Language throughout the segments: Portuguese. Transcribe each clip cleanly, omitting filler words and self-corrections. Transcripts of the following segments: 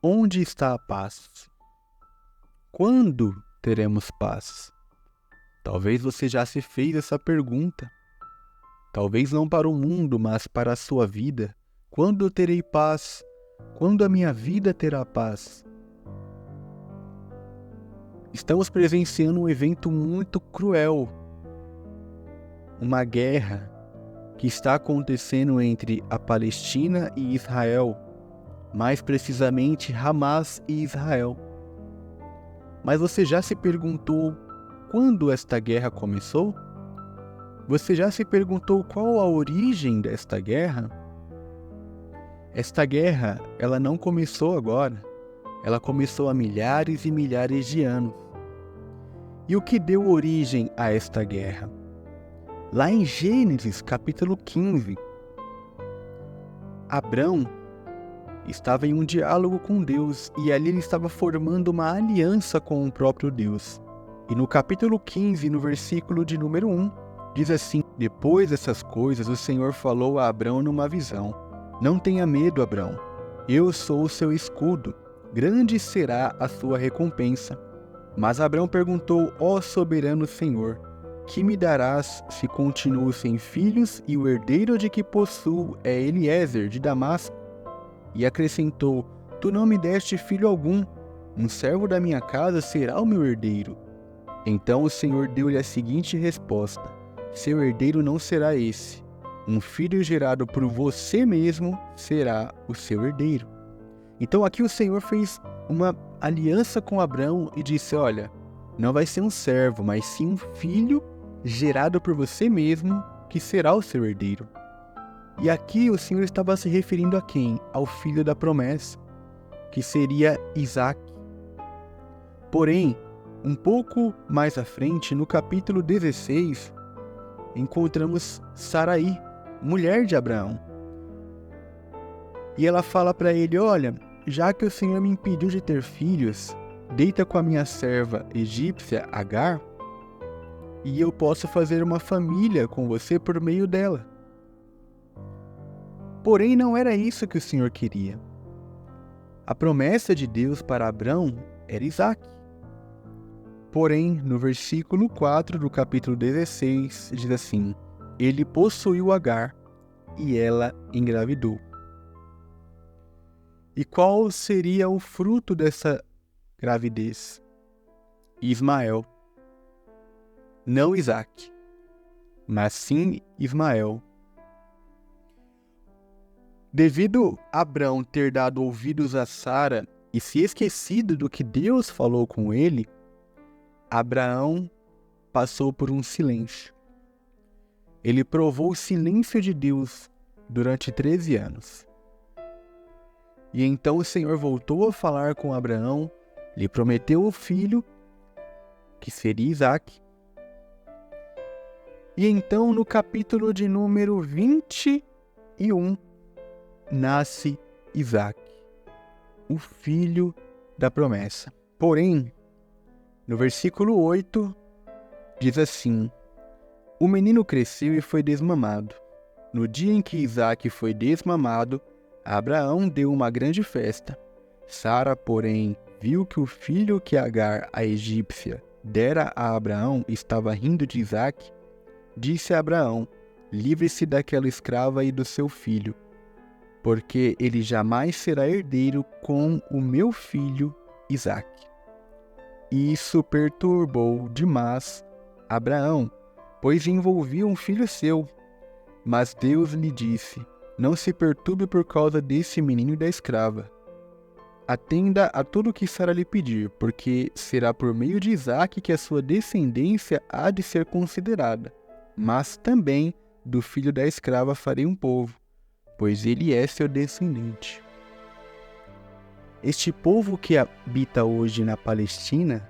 Onde está a paz? Quando teremos paz? Talvez você já se fez essa pergunta. Talvez não para o mundo, mas para a sua vida. Quando eu terei paz? Quando a minha vida terá paz? Estamos presenciando um evento muito cruel. Uma guerra que está acontecendo entre a Palestina e Israel. Mais precisamente, Hamas e Israel. Mas você já se perguntou quando esta guerra começou? Você já se perguntou qual a origem desta guerra? Esta guerra, ela não começou agora. Ela começou há milhares e milhares de anos. E o que deu origem a esta guerra? Lá em Gênesis, capítulo 15, Abrão estava em um diálogo com Deus e ali ele estava formando uma aliança com o próprio Deus. E no capítulo 15, no versículo de número 1, diz assim: Depois dessas coisas, o Senhor falou a Abrão numa visão: Não tenha medo, Abrão, eu sou o seu escudo, grande será a sua recompensa. Mas Abrão perguntou: Ó soberano Senhor, que me darás se continuo sem filhos e o herdeiro de que possuo é Eliezer de Damasco? E acrescentou: Tu não me deste filho algum, um servo da minha casa será o meu herdeiro. Então o Senhor deu-lhe a seguinte resposta: Seu herdeiro não será esse. Um filho gerado por você mesmo será o seu herdeiro. Então aqui o Senhor fez uma aliança com Abrão e disse: Olha, não vai ser um servo, mas sim um filho gerado por você mesmo que será o seu herdeiro. E aqui o Senhor estava se referindo a quem? Ao filho da promessa, que seria Isaque. Porém, um pouco mais à frente, no capítulo 16, encontramos Sarai, mulher de Abraão. E ela fala para ele: Olha, já que o Senhor me impediu de ter filhos, deita com a minha serva egípcia Agar, e eu posso fazer uma família com você por meio dela. Porém, não era isso que o Senhor queria. A promessa de Deus para Abrão era Isaque. Porém, no versículo 4 do capítulo 16, diz assim: Ele possuiu Agar e ela engravidou. E qual seria o fruto dessa gravidez? Ismael. Não Isaque, mas sim Ismael. Devido a Abrão ter dado ouvidos a Sara e se esquecido do que Deus falou com ele, Abraão passou por um silêncio. Ele provou o silêncio de Deus durante 13 anos. E então o Senhor voltou a falar com Abraão, lhe prometeu o filho, que seria Isaque. E então no capítulo de número 21, nasce Isaque, o filho da promessa. Porém, no versículo 8, diz assim: O menino cresceu e foi desmamado. No dia em que Isaque foi desmamado, Abraão deu uma grande festa. Sara, porém, viu que o filho que Agar, a egípcia, dera a Abraão estava rindo de Isaque. Disse a Abraão: Livre-se daquela escrava e do seu filho, porque ele jamais será herdeiro com o meu filho Isaque. Isso perturbou demais Abraão, pois envolvia um filho seu. Mas Deus lhe disse: Não se perturbe por causa desse menino e da escrava. Atenda a tudo o que Sara lhe pedir, porque será por meio de Isaque que a sua descendência há de ser considerada. Mas também do filho da escrava farei um povo, pois ele é seu descendente. Este povo que habita hoje na Palestina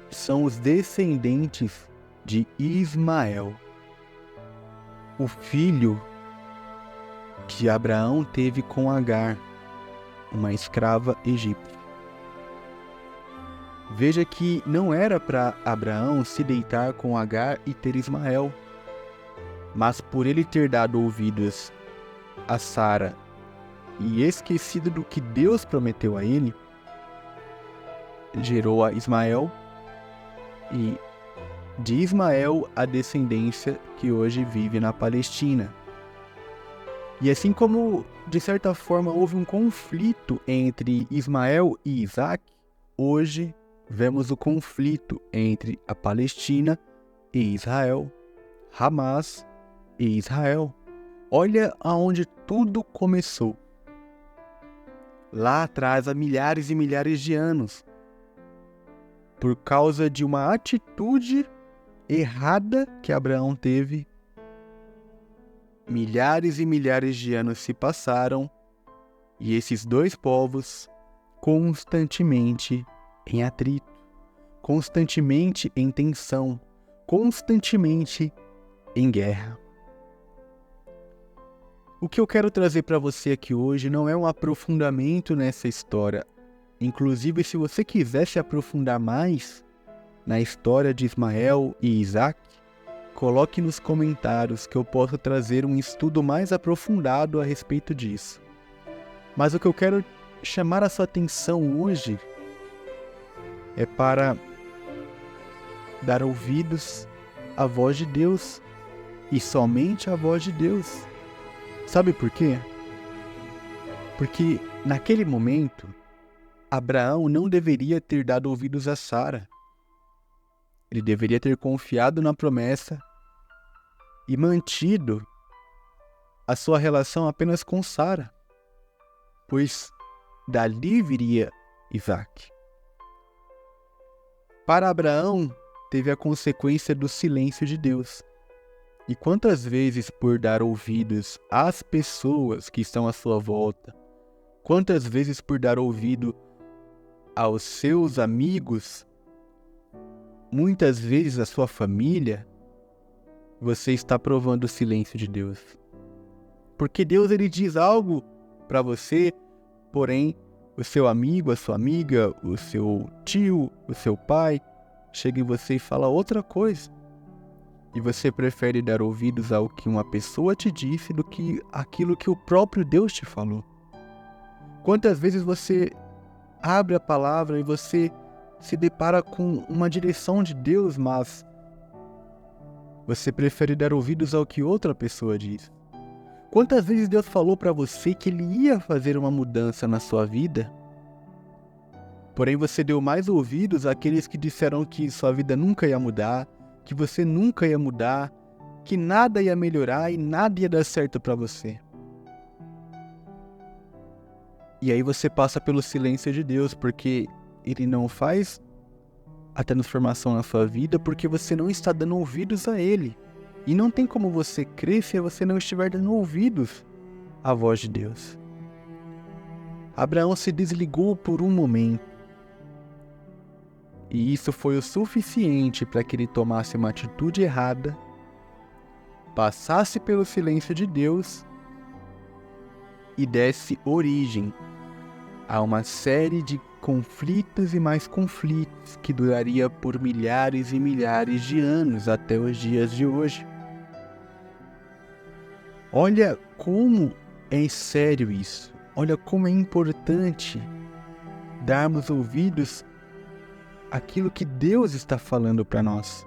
são os descendentes de Ismael, o filho que Abraão teve com Agar, uma escrava egípcia. Veja que não era para Abraão se deitar com Agar e ter Ismael, mas por ele ter dado ouvidos a Sara e esquecido do que Deus prometeu a ele, gerou a Ismael, e de Ismael a descendência que hoje vive na Palestina. E assim como, de certa forma, houve um conflito entre Ismael e Isaac, hoje vemos o conflito entre a Palestina e Israel, Hamas e Israel. Olha aonde tudo começou. Lá atrás, há milhares e milhares de anos, por causa de uma atitude errada que Abraão teve. Milhares e milhares de anos se passaram e esses dois povos constantemente em atrito, constantemente em tensão, constantemente em guerra. O que eu quero trazer para você aqui hoje não é um aprofundamento nessa história. Inclusive, se você quiser se aprofundar mais na história de Ismael e Isaac, coloque nos comentários que eu posso trazer um estudo mais aprofundado a respeito disso. Mas o que eu quero chamar a sua atenção hoje é para dar ouvidos à voz de Deus, e somente à voz de Deus. Sabe por quê? Porque naquele momento, Abraão não deveria ter dado ouvidos a Sara. Ele deveria ter confiado na promessa e mantido a sua relação apenas com Sara, pois dali viria Isaac. Para Abraão, teve a consequência do silêncio de Deus. E quantas vezes, por dar ouvidos às pessoas que estão à sua volta, quantas vezes por dar ouvido aos seus amigos, muitas vezes à sua família, você está provando o silêncio de Deus. Porque Deus, ele diz algo para você, porém o seu amigo, a sua amiga, o seu tio, o seu pai, chega em você e fala outra coisa. E você prefere dar ouvidos ao que uma pessoa te disse do que aquilo que o próprio Deus te falou. Quantas vezes você abre a palavra e você se depara com uma direção de Deus, mas você prefere dar ouvidos ao que outra pessoa diz? Quantas vezes Deus falou para você que Ele ia fazer uma mudança na sua vida, porém você deu mais ouvidos àqueles que disseram que sua vida nunca ia mudar, que você nunca ia mudar, que nada ia melhorar e nada ia dar certo para você. E aí você passa pelo silêncio de Deus, porque Ele não faz a transformação na sua vida, porque você não está dando ouvidos a Ele. E não tem como você crer se você não estiver dando ouvidos à voz de Deus. Abraão se desligou por um momento. E isso foi o suficiente para que ele tomasse uma atitude errada, passasse pelo silêncio de Deus e desse origem a uma série de conflitos e mais conflitos que duraria por milhares e milhares de anos até os dias de hoje. Olha como é sério isso. Olha como é importante darmos ouvidos àquilo que Deus está falando para nós.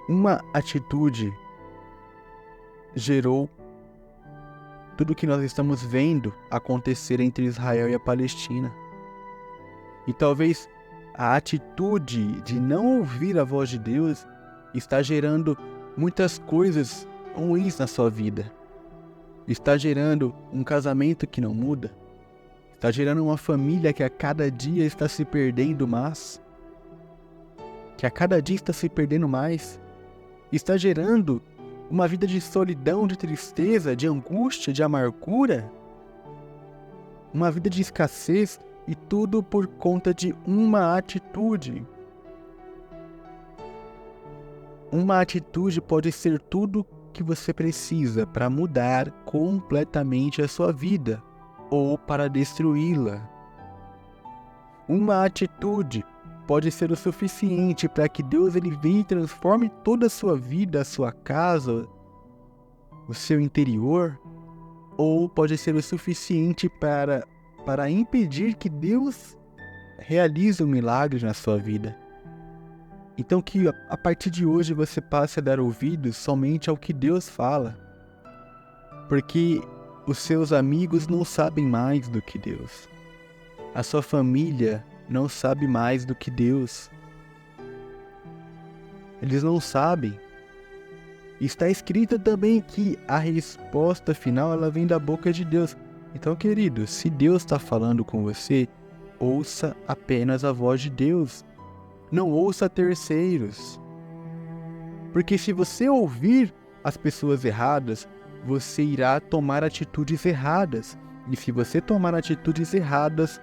Uma atitude gerou tudo o que nós estamos vendo acontecer entre Israel e a Palestina. E talvez a atitude de não ouvir a voz de Deus está gerando muitas coisas ruins na sua vida. Está gerando um casamento que não muda. Está gerando uma família que a cada dia está se perdendo mais. Que a cada dia está se perdendo mais. Está gerando uma vida de solidão, de tristeza, de angústia, de amargura. Uma vida de escassez, e tudo por conta de uma atitude. Uma atitude pode ser tudo que você precisa para mudar completamente a sua vida ou para destruí-la. Uma atitude pode ser o suficiente para que Deus ele venha e transforme toda a sua vida, a sua casa, o seu interior, ou pode ser o suficiente para impedir que Deus realize um milagre na sua vida. Então que a partir de hoje você passe a dar ouvidos somente ao que Deus fala, porque os seus amigos não sabem mais do que Deus. A sua família não sabe mais do que Deus. Eles não sabem. Está escrito também que a resposta final ela vem da boca de Deus. Então, querido, se Deus está falando com você, ouça apenas a voz de Deus. Não ouça terceiros. Porque se você ouvir as pessoas erradas, você irá tomar atitudes erradas. E se você tomar atitudes erradas,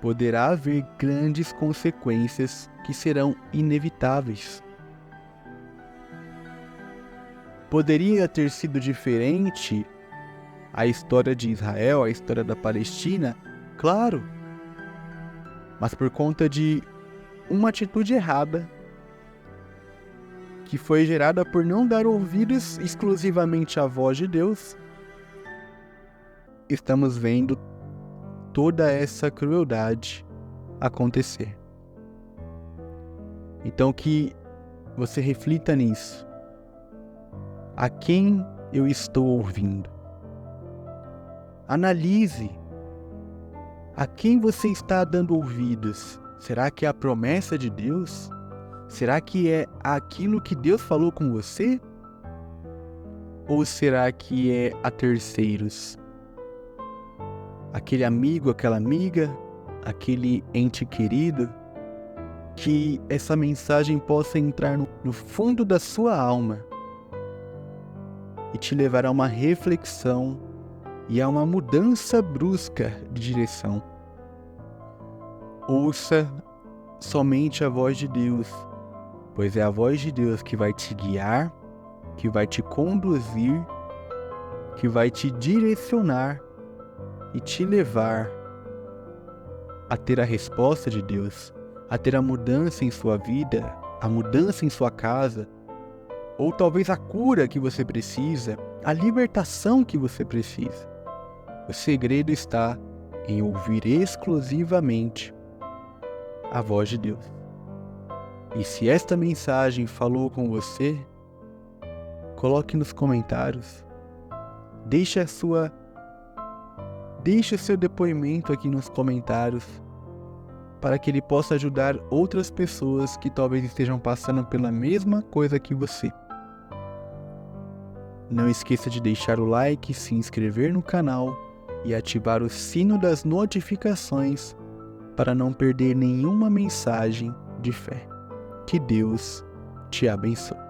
poderá haver grandes consequências que serão inevitáveis. Poderia ter sido diferente a história de Israel, a história da Palestina? Claro. Mas por conta de uma atitude errada, que foi gerada por não dar ouvidos exclusivamente à voz de Deus, estamos vendo toda essa crueldade acontecer. Então que você reflita nisso. A quem eu estou ouvindo? Analise. A quem você está dando ouvidos? Será que é a promessa de Deus? Será que é aquilo que Deus falou com você? Ou será que é a terceiros? Aquele amigo, aquela amiga, aquele ente querido? Que essa mensagem possa entrar no fundo da sua alma e te levar a uma reflexão e a uma mudança brusca de direção. Ouça somente a voz de Deus, pois é a voz de Deus que vai te guiar, que vai te conduzir, que vai te direcionar e te levar a ter a resposta de Deus, a ter a mudança em sua vida, a mudança em sua casa, ou talvez a cura que você precisa, a libertação que você precisa. O segredo está em ouvir exclusivamente a voz de Deus. E se esta mensagem falou com você, coloque nos comentários. Deixe o seu depoimento aqui nos comentários, para que ele possa ajudar outras pessoas que talvez estejam passando pela mesma coisa que você. Não esqueça de deixar o like, se inscrever no canal e ativar o sino das notificações para não perder nenhuma mensagem de fé. Que Deus te abençoe.